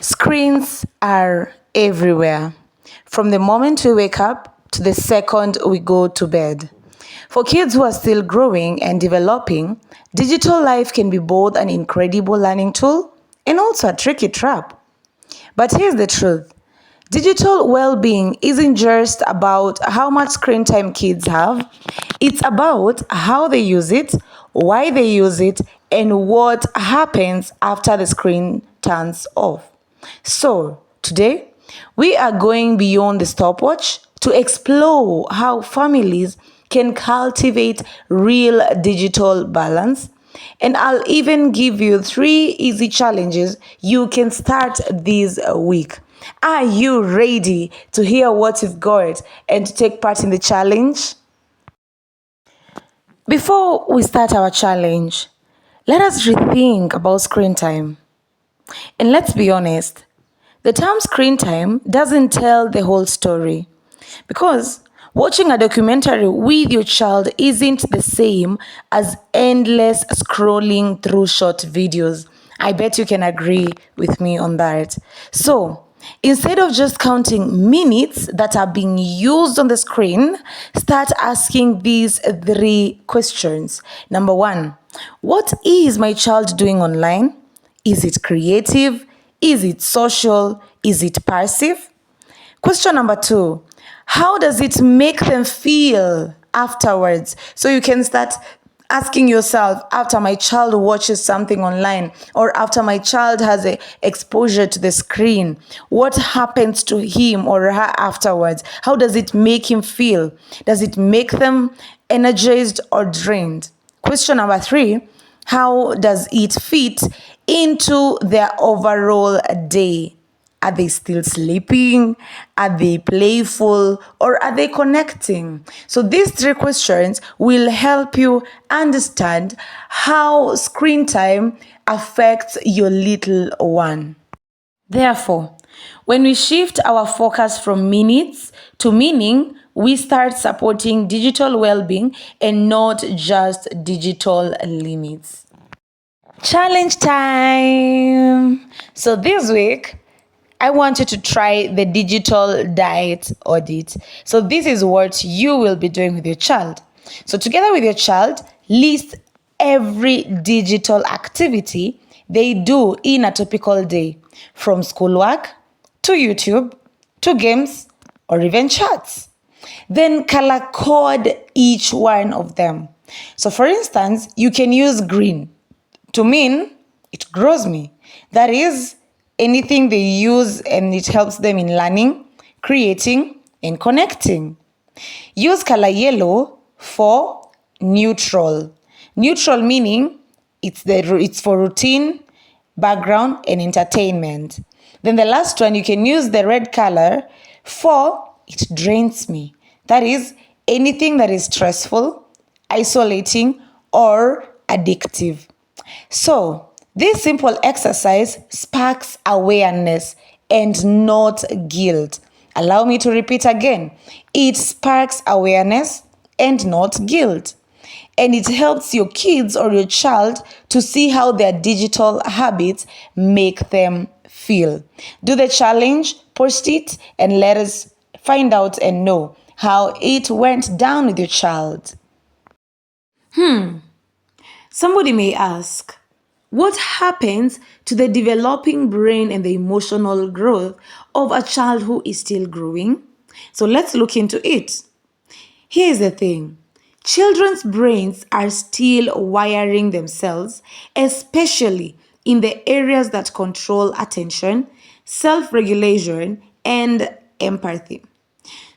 Screens are everywhere, from the moment we wake up to the second we go to bed. For kids who are still growing and developing, digital life can be both an incredible learning tool and also a tricky trap. But here's the truth. Digital well-being isn't just about how much screen time kids have. It's about how they use it, why they use it, and what happens after the screen turns off. So, today, we are going beyond the stopwatch to explore how families can cultivate real digital balance. And I'll even give you 3 easy challenges you can start this week. Are you ready to hear what you've got and to take part in the challenge? Before we start our challenge, let us rethink about screen time. And let's be honest, the term screen time doesn't tell the whole story. Because watching a documentary with your child isn't the same as endless scrolling through short videos. I bet you can agree with me on that. So, instead of just counting minutes that are being used on the screen, start asking these 3 questions. Number 1, what is my child doing online? Is it creative? Is it social? Is it passive? Question number 2, how does it make them feel afterwards? So you can start asking yourself, after my child watches something online or after my child has a exposure to the screen, what happens to him or her afterwards? How does it make him feel? Does it make them energized or drained? Question number 3, how does it fit into their overall day? Are they still sleeping? Are they playful? Or are they connecting? So these 3 questions will help you understand how screen time affects your little one. Therefore, when we shift our focus from minutes to meaning, we start supporting digital well-being and not just digital limits. Challenge time! So this week, I want you to try the digital diet audit. So this is what you will be doing with your child. So together with your child, list every digital activity they do in a typical day, from schoolwork to YouTube to games or even chats. Then color code each one of them. So for instance, you can use green to mean it grows me. That is, anything they use and it helps them in learning, creating, and connecting. Use color yellow for neutral. Neutral meaning it's for routine, background, and entertainment. Then the last one, you can use the red color for it drains me. That is, anything that is stressful, isolating, or addictive. So, this simple exercise sparks awareness and not guilt. Allow me to repeat again. It sparks awareness and not guilt. And it helps your kids or your child to see how their digital habits make them feel. Do the challenge, post it, and let us find out and know how it went down with your child. Somebody may ask, what happens to the developing brain and the emotional growth of a child who is still growing? So let's look into it. Here's the thing. Children's brains are still wiring themselves, especially in the areas that control attention, self-regulation, and empathy.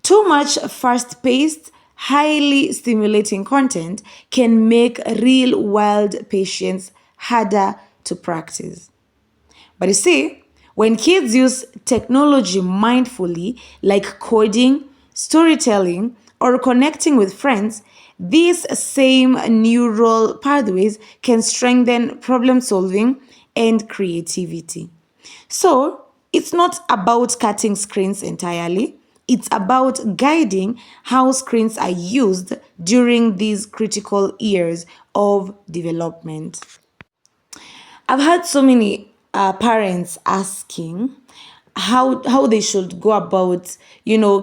Too much fast-paced, highly stimulating content can make real-world patience harder to practice. But you see, when kids use technology mindfully, like coding, storytelling, or connecting with friends, these same neural pathways can strengthen problem solving and creativity. So, it's not about cutting screens entirely. It's about guiding how screens are used during these critical years of development. I've had so many parents asking how they should go about,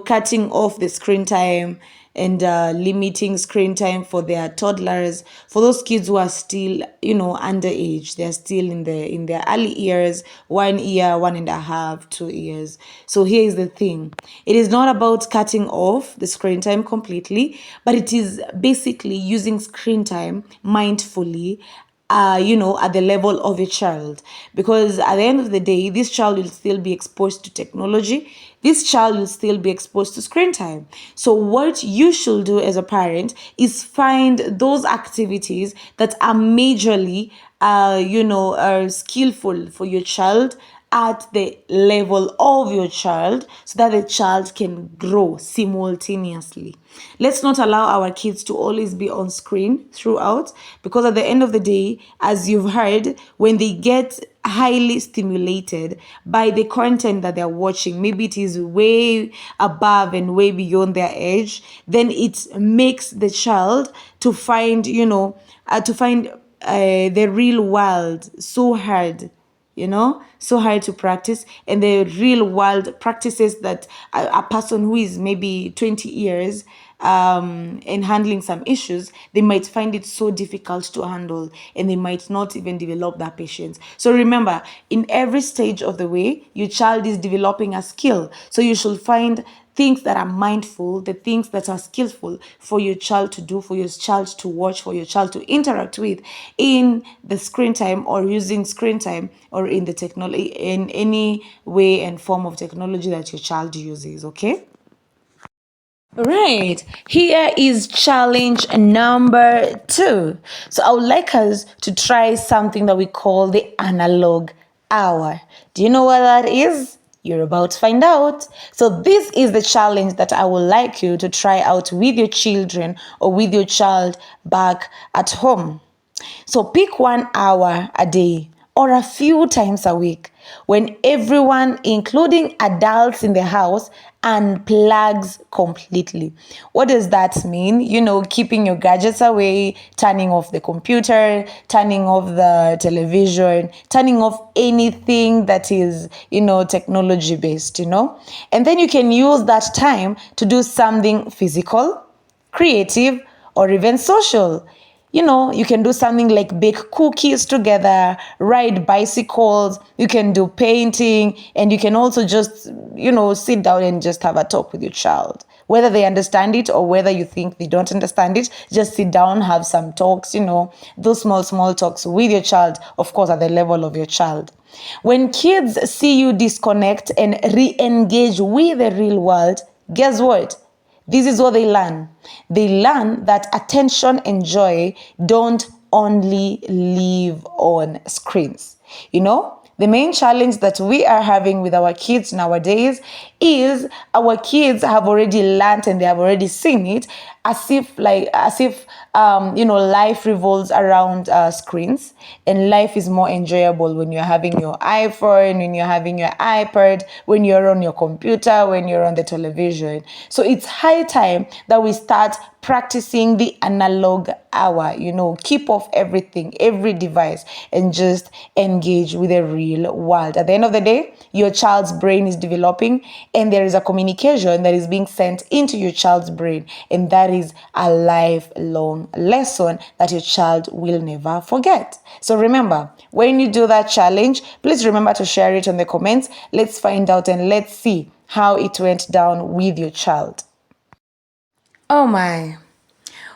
cutting off the screen time and limiting screen time for their toddlers, for those kids who are still, underage. They're still in their early years, 1 year, 1.5, 2 years. So here is the thing: it is not about cutting off the screen time completely, but it is basically using screen time mindfully, at the level of a child. Because at the end of the day, this child will still be exposed to technology. This child will still be exposed to screen time. So, what you should do as a parent is find those activities that are majorly, are skillful for your child at the level of your child, so that the child can grow simultaneously. Let's not allow our kids to always be on screen throughout, because at the end of the day, as you've heard, when they get highly stimulated by the content that they're watching, maybe it is way above and way beyond their age, then it makes the child to find, the real world so hard, so hard to practice. And the real world practices that a person who is maybe 20 years and handling some issues, they might find it so difficult to handle, and they might not even develop that patience. So remember, in every stage of the way, your child is developing a skill. So you should find things that are mindful, the things that are skillful for your child to do, for your child to watch, for your child to interact with in the screen time, or using screen time, or in the technology, in any way and form of technology that your child uses. Okay. Right. Here is challenge number 2. So I would like us to try something that we call the analog hour. Do you know what that is? You're about to find out. So this is the challenge that I would like you to try out with your children or with your child back at home. So pick 1 hour a day or a few times a week when everyone, including adults in the house, unplugs completely. What does that mean? Keeping your gadgets away, turning off the computer, turning off the television, turning off anything that is, technology based, And then you can use that time to do something physical, creative, or even social. You can do something like bake cookies together, ride bicycles, you can do painting, and you can also just, sit down and just have a talk with your child. Whether they understand it or whether you think they don't understand it, just sit down, have some talks, those small talks with your child, of course, at the level of your child. When kids see you disconnect and re-engage with the real world, guess what? This is what they learn. They learn that attention and joy don't only live on screens. The main challenge that we are having with our kids nowadays is our kids have already learned and they have already seen it, as if life revolves around screens, and life is more enjoyable when you're having your iPhone, when you're having your iPad, when you're on your computer, when you're on the television. So it's high time that we start practicing the analog hour. Keep off everything, every device, and just engage with the real world. At the end of the day, your child's brain is developing, and there is a communication that is being sent into your child's brain, and that is a lifelong lesson that your child will never forget. So remember, when you do that challenge, please remember to share it on the comments. Let's find out and let's see how it went down with your child. Oh my.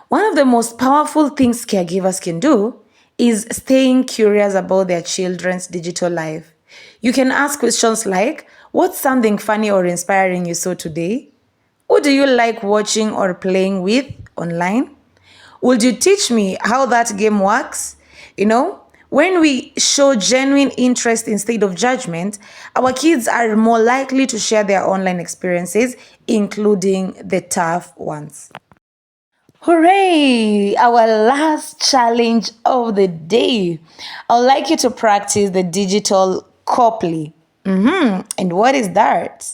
One of the most powerful things caregivers can do is staying curious about their children's digital life. You can ask questions like, what's something funny or inspiring you saw today? Who do you like watching or playing with online? Would you teach me how that game works? When we show genuine interest instead of judgment, our kids are more likely to share their online experiences, including the tough ones. Hooray! Our last challenge of the day. I would like you to practice the digital copley. And what is that?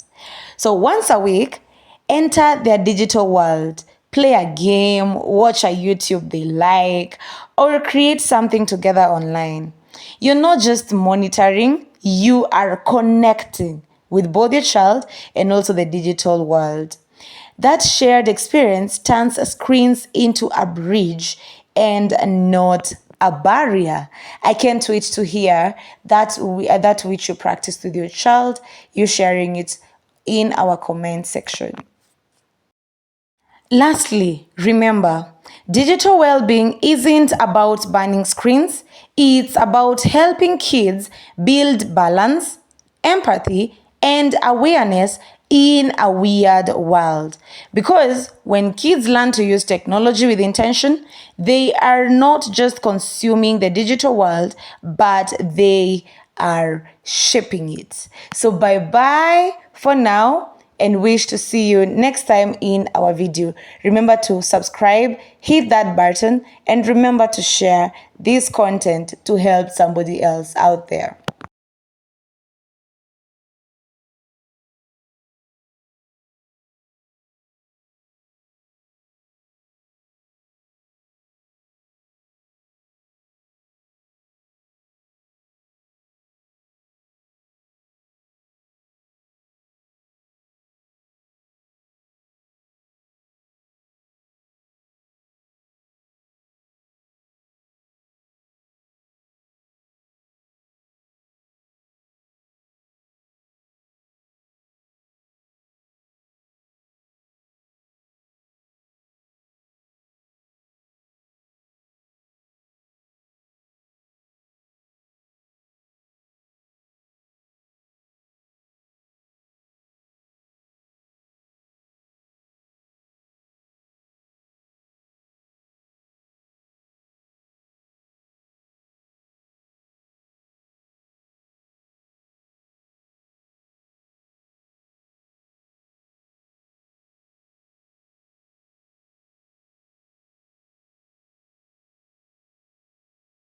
So once a week, enter their digital world. Play a game, watch a YouTube they like, or create something together online. You're not just monitoring, you are connecting with both your child and also the digital world. That shared experience turns screens into a bridge and not a barrier. I can't wait to hear that which you practiced with your child. You sharing it in our comment section. Lastly, remember, digital well-being isn't about banning screens, it's about helping kids build balance, empathy, and awareness in a weird world. Because when kids learn to use technology with intention, they are not just consuming the digital world, but they are shaping it. So bye bye for now, and wish to see you next time in our video. Remember to subscribe, hit that button, and remember to share this content to help somebody else out there.